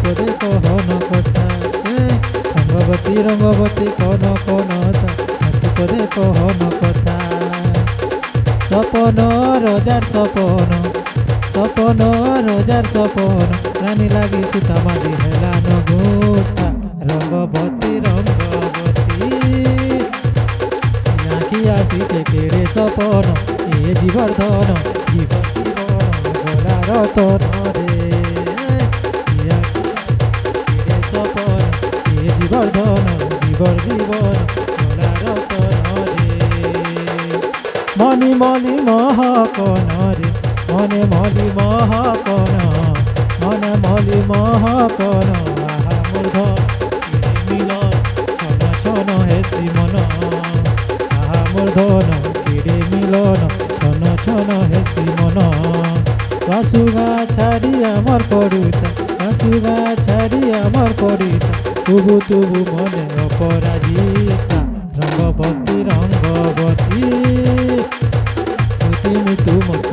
পদে কহন কথা রঙ্গবতী রঙ্গবতী কন কনতা হাসি পদে কহন কথা সপন রোজার সপন সপন রোজার সপন রানী লাগি সুতা মাঝি হেলান গোটা রঙ্গবতী রঙ্গবতী আঁকি আসিছে কেড়ে সপন এ জীবর ধন জীবন জীবন গলা রতন রে কেড়ে সপন এ জীবর ধন জীবর জীবন গলা রতন রে মনি মলি মহকন রে মনে মলি মহকন মনে মলি মহকন আহা মূর্ধ মিলন ছন ছন হেসি মন আহা মূর্ধন কিরে মিলন ছন ছন হেসি মন বাসুগা ছাড়ি আমার পড়ুসা বাসুগা ছাড়ি আমার পড়িসা তুবু তুবু মনে অপরাজিতা রঙ্গবতী রঙ্গবতী তুমি তুমক